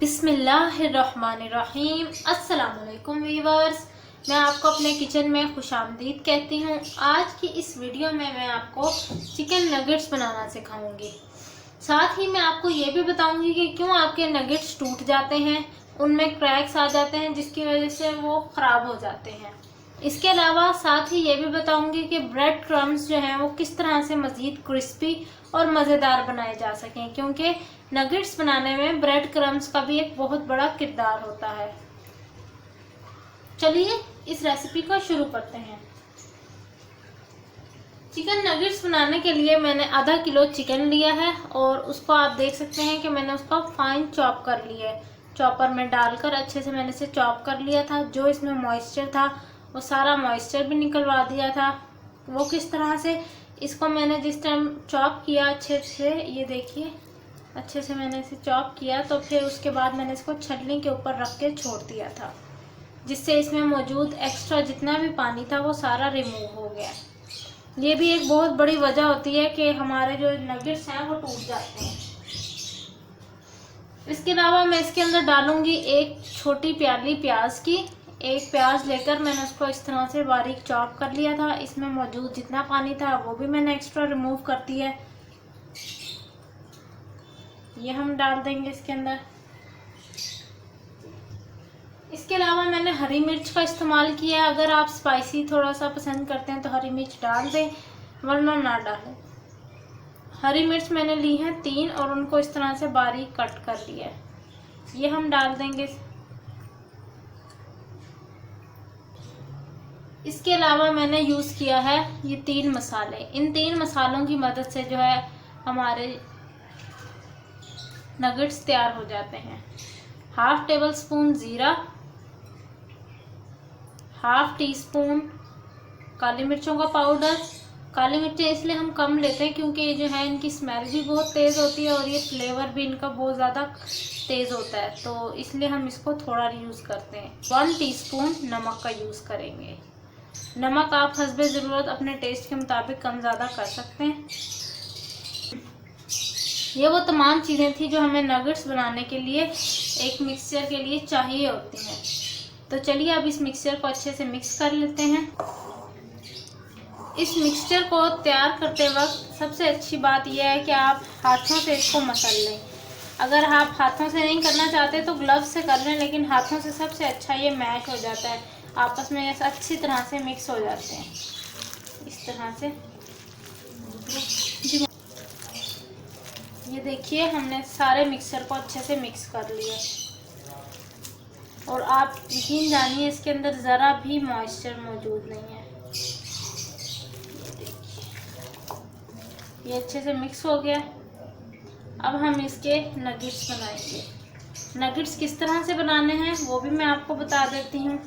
बिस्मिल्लाहिर्रहमानिर्रहीम। अस्सलाम वालेकुम वीवर्स, मैं आपको अपने किचन में खुशामदीद कहती हूँ। आज की इस वीडियो में मैं आपको चिकन नगेट्स बनाना सिखाऊंगी। साथ ही मैं आपको ये भी बताऊंगी कि क्यों आपके नगेट्स टूट जाते हैं, उनमें क्रैक्स आ जाते हैं जिसकी वजह से वो ख़राब हो जाते हैं। इसके अलावा साथ ही ये भी बताऊंगी कि ब्रेड क्रम्स जो हैं वो किस तरह से मज़ीद क्रिस्पी और मज़ेदार बनाए जा सकें, क्योंकि नगेट्स बनाने में ब्रेड क्रम्स का भी एक बहुत बड़ा किरदार होता है। चलिए इस रेसिपी को शुरू करते हैं। चिकन नगेट्स बनाने के लिए मैंने आधा किलो चिकन लिया है और उसको आप देख सकते हैं कि मैंने उसको फाइन चॉप कर लिया है। चॉपर में डालकर अच्छे से मैंने इसे चॉप कर लिया था। जो इसमें मॉइस्चर था वो सारा मॉइस्चर भी निकलवा दिया था। वो किस तरह से, इसको मैंने जिस टाइम चॉप किया अच्छे से, ये देखिए अच्छे से मैंने इसे चॉप किया, तो फिर उसके बाद मैंने इसको छलनी के ऊपर रख के छोड़ दिया था, जिससे इसमें मौजूद एक्स्ट्रा जितना भी पानी था वो सारा रिमूव हो गया। ये भी एक बहुत बड़ी वजह होती है कि हमारे जो नगेट्स हैं वो टूट जाते हैं। इसके अलावा मैं इसके अंदर डालूंगी एक छोटी प्याली प्याज की। एक प्याज लेकर मैंने उसको इस तरह से बारीक चॉप कर लिया था। इसमें मौजूद जितना पानी था वो भी मैंने एक्स्ट्रा रिमूव कर दिया है। ये हम डाल देंगे इसके अंदर। इसके अलावा मैंने हरी मिर्च का इस्तेमाल किया है। अगर आप स्पाइसी थोड़ा सा पसंद करते हैं तो हरी मिर्च डाल दें, वरना ना डालें। हरी मिर्च मैंने ली है 3 और उनको इस तरह से बारीक कट कर लिया है। ये हम डाल देंगे। इसके अलावा मैंने यूज़ किया है ये 3 मसाले। इन 3 मसालों की मदद से जो है हमारे नगेट्स तैयार हो जाते हैं। 1/2 टेबल स्पून ज़ीरा, 1/2 टीस्पून काली मिर्चों का पाउडर। काली मिर्चें इसलिए हम कम लेते हैं क्योंकि ये जो है इनकी स्मेल भी बहुत तेज़ होती है और ये फ्लेवर भी इनका बहुत ज़्यादा तेज़ होता है, तो इसलिए हम इसको थोड़ा यूज़ करते हैं। 1 टीस्पून नमक का यूज़ करेंगे। नमक आप हस्बे ज़रूरत अपने टेस्ट के मुताबिक कम ज़्यादा कर सकते हैं। ये वो तमाम चीज़ें थी जो हमें नगेट्स बनाने के लिए एक मिक्सचर के लिए चाहिए होती हैं। तो चलिए अब इस मिक्सचर को अच्छे से मिक्स कर लेते हैं। इस मिक्सचर को तैयार करते वक्त सबसे अच्छी बात यह है कि आप हाथों से इसको मसल लें। अगर आप हाथों से नहीं करना चाहते तो ग्लव्स से कर लें, लेकिन हाथों से सबसे अच्छा ये मैश हो जाता है, आपस में ऐसा अच्छी तरह से मिक्स हो जाते हैं इस तरह से। ये देखिए हमने सारे मिक्सचर को अच्छे से मिक्स कर लिया और आप यकीन जानिए इसके अंदर ज़रा भी मॉइस्चर मौजूद नहीं है। ये अच्छे से मिक्स हो गया। अब हम इसके नगेट्स बनाएंगे। नगेट्स किस तरह से बनाने हैं वो भी मैं आपको बता देती हूँ,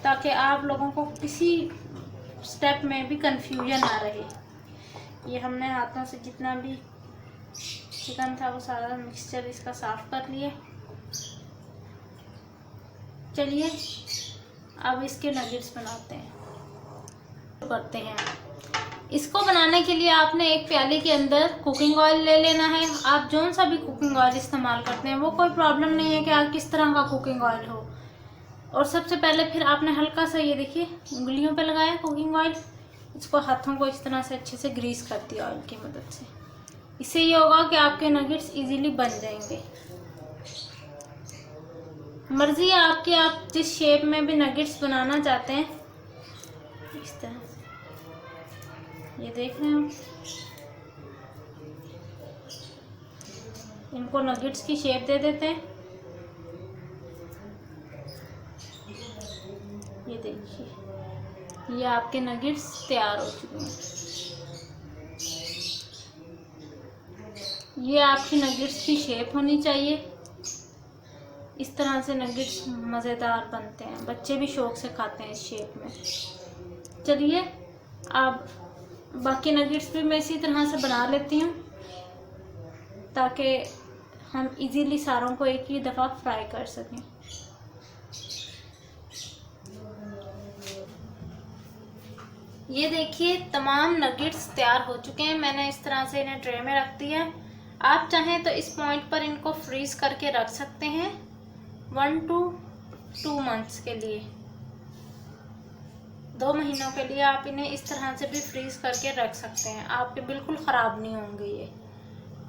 ताकि आप लोगों को किसी स्टेप में भी कंफ्यूजन ना रहे। ये हमने हाथों से जितना भी चिकन था वो सारा मिक्सचर इसका साफ कर लिया। चलिए अब इसके नगेट्स बनाते हैं, करते हैं। इसको बनाने के लिए आपने एक प्याले के अंदर कुकिंग ऑयल ले लेना है। आप जौन सा भी कुकिंग ऑयल इस्तेमाल करते हैं वो कोई प्रॉब्लम नहीं है कि आप किस तरह का कुकिंग ऑयल हो। और सबसे पहले फिर आपने हल्का सा, ये देखिए उंगलियों पे लगाया कुकिंग ऑयल। इसको हाथों को इस तरह से अच्छे से ग्रीस कर दिया ऑयल की मदद से। इससे ये होगा कि आपके नगेट्स इजीली बन जाएंगे। मर्जी है आपकी, आप जिस शेप में भी नगेट्स बनाना चाहते हैं इस तरह से। ये देख रहे हैं हम, इनको नगेट्स की शेप दे देते हैं। ये देखिए ये आपके नगेट्स तैयार हो चुके हैं। ये आपकी नगेट्स की शेप होनी चाहिए। इस तरह से नगेट्स मज़ेदार बनते हैं, बच्चे भी शौक से खाते हैं इस शेप में। चलिए अब बाकी नगेट्स भी मैं इसी तरह से बना लेती हूँ, ताकि हम इजीली सारों को एक ही दफ़ा फ्राई कर सकें। ये देखिए तमाम नगेट्स तैयार हो चुके हैं। मैंने इस तरह से इन्हें ट्रे में रख दिया है। आप चाहें तो इस पॉइंट पर इनको फ्रीज़ करके रख सकते हैं 1 to 2 मंथ्स के लिए, 2 महीनों के लिए आप इन्हें इस तरह से भी फ्रीज करके रख सकते हैं, आपके बिल्कुल ख़राब नहीं होंगे ये।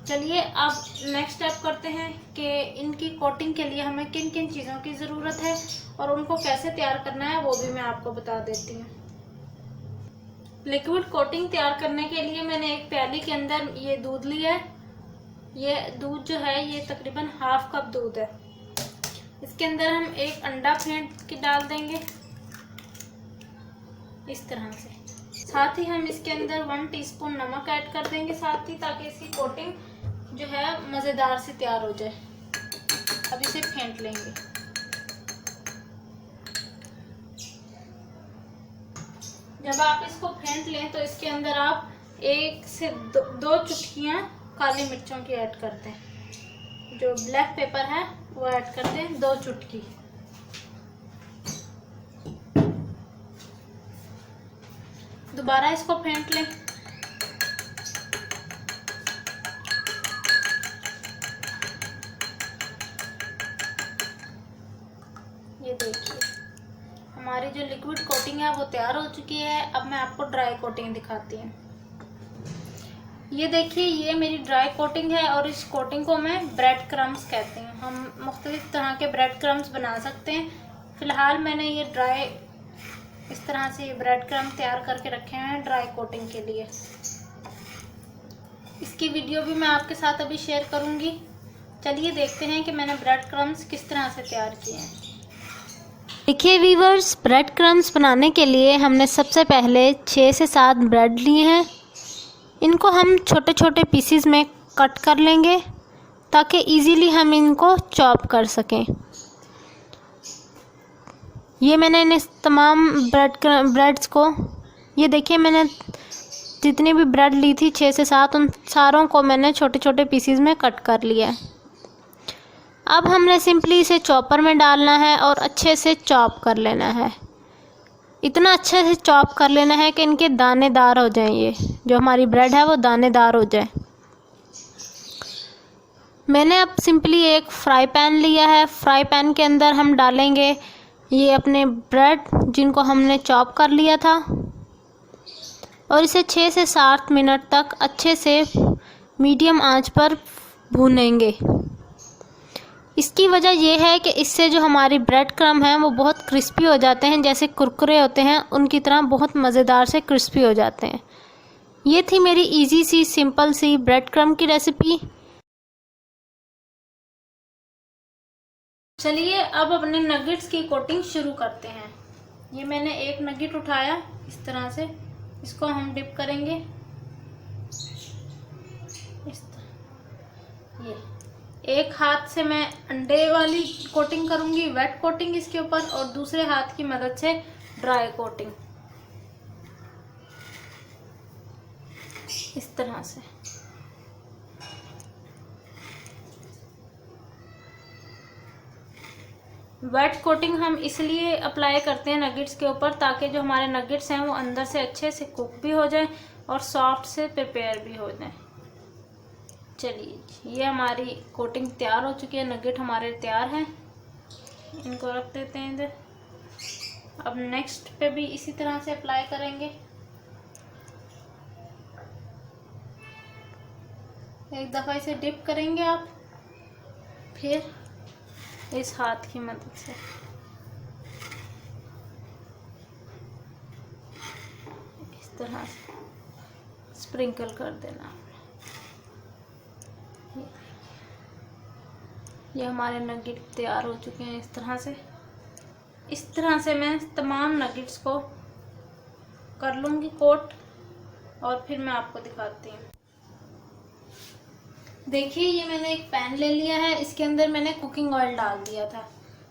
चलिए अब नेक्स्ट स्टेप करते हैं कि इनकी कोटिंग के लिए हमें किन किन चीज़ों की ज़रूरत है और उनको कैसे तैयार करना है वो भी मैं आपको बता देती हूँ। लिक्विड कोटिंग तैयार करने के लिए मैंने एक प्याली के अंदर ये दूध लिया है। ये दूध जो है ये तकरीबन ½ कप दूध है। इसके अंदर हम एक अंडा फेंट के डाल देंगे इस तरह से। साथ ही हम इसके अंदर 1 टीस्पून नमक ऐड कर देंगे साथ ही, ताकि इसकी कोटिंग जो है मज़ेदार से तैयार हो जाए। अब इसे फेंट लेंगे। जब आप इसको फेंट लें तो इसके अंदर आप 1 से 2 चुटकियाँ काली मिर्चों की ऐड करते हैं। जो ब्लैक पेपर है वो ऐड करते हैं 2 चुटकी। दोबारा इसको फेंट लें। ये देखिए हमारी जो लिक्विड कोटिंग है वो तैयार हो चुकी है। अब मैं आपको ड्राई कोटिंग दिखाती हूँ। ये देखिए ये मेरी ड्राई कोटिंग है और इस कोटिंग को मैं ब्रेड क्रम्स कहती हूँ। हम मुख्तलिफ तरह के ब्रेड क्रम्स बना सकते हैं। फ़िलहाल मैंने ये ड्राई इस तरह से ये ब्रेड क्रम तैयार करके रखे हैं ड्राई कोटिंग के लिए। इसकी वीडियो भी मैं आपके साथ अभी शेयर करूँगी। चलिए देखते हैं कि मैंने ब्रेड क्रम्स किस तरह से तैयार किए हैं। देखिए वीवर्स, ब्रेड क्रम्स बनाने के लिए हमने सबसे पहले 6 से 7 ब्रेड लिए हैं। इनको हम छोटे छोटे पीसीज में कट कर लेंगे ताकि इजीली हम इनको चॉप कर सकें। ये मैंने इन तमाम ब्रेड्स को, ये देखिए मैंने जितनी भी ब्रेड ली थी 6 से 7, उन सारों को मैंने छोटे छोटे पीसीज में कट कर लिया है। अब हमने सिंपली इसे चॉपर में डालना है और अच्छे से चॉप कर लेना है। इतना अच्छे से चॉप कर लेना है कि इनके दानेदार हो जाएं। ये जो हमारी ब्रेड है वो दानेदार हो जाए। मैंने अब सिंपली एक फ्राई पैन लिया है। फ्राई पैन के अंदर हम डालेंगे ये अपने ब्रेड जिनको हमने चॉप कर लिया था और इसे 6 से 7 मिनट तक अच्छे से मीडियम आंच पर भूनेंगे। इसकी वजह यह है कि इससे जो हमारी ब्रेड क्रम्ब हैं वो बहुत क्रिस्पी हो जाते हैं, जैसे कुरकुरे होते हैं उनकी तरह बहुत मज़ेदार से क्रिस्पी हो जाते हैं। ये थी मेरी इजी सी सिंपल सी ब्रेड क्रम्ब की रेसिपी। चलिए अब अपने नगेट्स की कोटिंग शुरू करते हैं। ये मैंने एक नगेट उठाया इस तरह से, इसको हम डिप करेंगे इस तरह। ये एक हाथ से मैं अंडे वाली कोटिंग करूंगी, वेट कोटिंग इसके ऊपर, और दूसरे हाथ की मदद से ड्राई कोटिंग इस तरह से। वेट कोटिंग हम इसलिए अप्लाई करते हैं नगेट्स के ऊपर ताकि जो हमारे नगेट्स हैं वो अंदर से अच्छे से कुक भी हो जाए और सॉफ्ट से प्रिपेयर भी हो जाए। चलिए ये हमारी कोटिंग तैयार हो चुकी है, नगेट हमारे तैयार हैं। इनको रख देते हैं इधर। अब नेक्स्ट पे भी इसी तरह से अप्लाई करेंगे। एक दफ़ा इसे डिप करेंगे आप, फिर इस हाथ की मदद से इस तरह से स्प्रिंकल कर देना। ये हमारे नगेट तैयार हो चुके हैं इस तरह से। इस तरह से मैं तमाम नगेट्स को कर लूँगी कोट और फिर मैं आपको दिखाती हूँ। देखिए ये मैंने एक पैन ले लिया है, इसके अंदर मैंने कुकिंग ऑयल डाल दिया था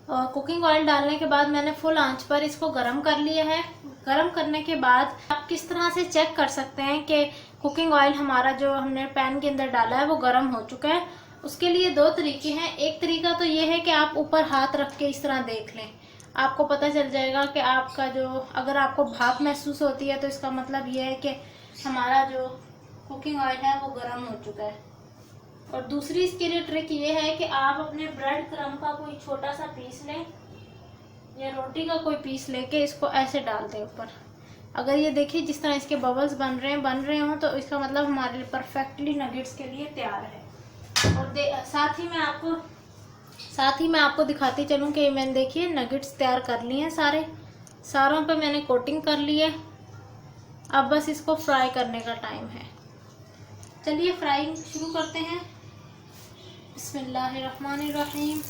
और कुकिंग ऑयल डालने के बाद मैंने फुल आंच पर इसको गरम कर लिया है। गरम करने के बाद आप किस तरह से चेक कर सकते हैं कि कुकिंग ऑयल हमारा जो हमने पैन के अंदर डाला है वो गरम हो चुका है। उसके लिए 2 तरीके हैं। एक तरीका तो ये है कि आप ऊपर हाथ रख के इस तरह देख लें, आपको पता चल जाएगा कि आपका जो, अगर आपको भाप महसूस होती है तो इसका मतलब ये है कि हमारा जो कुकिंग ऑयल है वो गर्म हो चुका है। और दूसरी इसके लिए ट्रिक ये है कि आप अपने ब्रेड क्रम्ब का कोई छोटा सा पीस लें या रोटी का कोई पीस लेके इसको ऐसे डाल दें ऊपर। अगर ये देखिए जिस तरह इसके बबल्स बन रहे हों तो इसका मतलब हमारे लिए परफेक्टली नगेट्स के लिए तैयार है। और साथ ही मैं आपको दिखाती चलूँ कि मैंने देखिए नगेट्स तैयार कर लिए हैं, सारों पे मैंने कोटिंग कर ली है। अब बस इसको फ्राई करने का टाइम है। चलिए फ्राइंग शुरू करते हैं। बिस्मिल्लाहिर्रहमानिर्रहीम।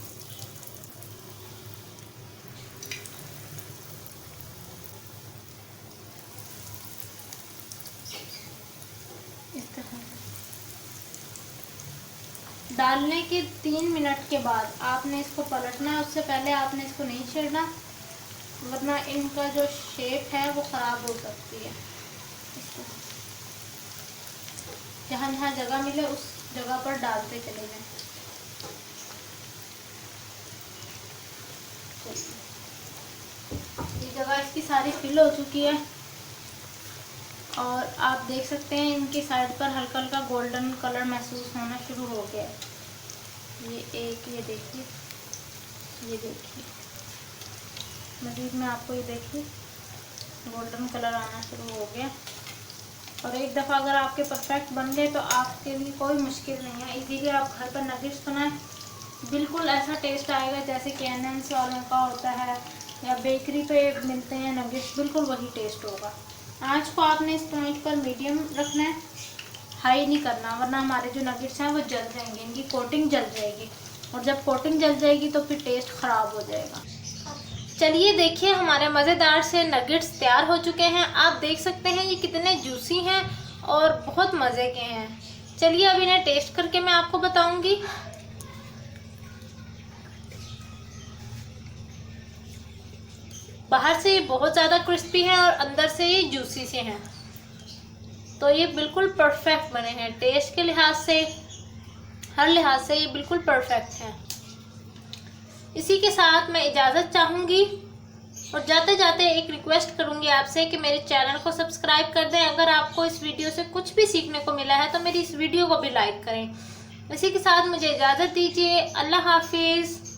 इस तरह डालने के 3 मिनट के बाद आपने इसको पलटना है। उससे पहले आपने इसको नहीं छेड़ना, वरना इनका जो शेप है वो ख़राब हो सकती है। जहाँ जहाँ जगह मिले उस जगह पर डालते चले जाएं। ये जगह इसकी सारी फिल हो चुकी है और आप देख सकते हैं इनकी साइड पर हल्का हल्का गोल्डन कलर महसूस होना शुरू हो गया है। ये देखिए मज़ीद में आपको ये देखिए गोल्डन कलर आना शुरू हो गया। और एक दफ़ा अगर आपके परफेक्ट बन गए तो आपके लिए कोई मुश्किल नहीं है, इजीली आप घर पर नगेट्स बनाएं। बिल्कुल ऐसा टेस्ट आएगा जैसे कि एनएनसी वालों का होता है या बेकरी पे मिलते हैं नगेट्स, बिल्कुल वही टेस्ट होगा। आँच को आपने इस पॉइंट पर मीडियम रखना है, हाई नहीं करना, वरना हमारे जो नगेट्स हैं वो जल जाएंगे, इनकी कोटिंग जल जाएगी और जब कोटिंग जल जाएगी तो फिर टेस्ट ख़राब हो जाएगा। चलिए देखिए हमारे मज़ेदार से नगेट्स तैयार हो चुके हैं। आप देख सकते हैं ये कितने जूसी हैं और बहुत मज़े के हैं। चलिए अब इन्हें टेस्ट करके मैं आपको बताऊंगी। बाहर से ये बहुत ज़्यादा क्रिस्पी हैं और अंदर से ये जूसी से हैं, तो ये बिल्कुल परफेक्ट बने हैं। टेस्ट के लिहाज से, हर लिहाज से ये बिल्कुल परफेक्ट हैं। इसी के साथ मैं इजाज़त चाहूँगी और जाते जाते एक रिक्वेस्ट करूँगी आपसे कि मेरे चैनल को सब्सक्राइब कर दें। अगर आपको इस वीडियो से कुछ भी सीखने को मिला है तो मेरी इस वीडियो को भी लाइक करें। इसी के साथ मुझे इजाज़त दीजिए। अल्लाह हाफिज़।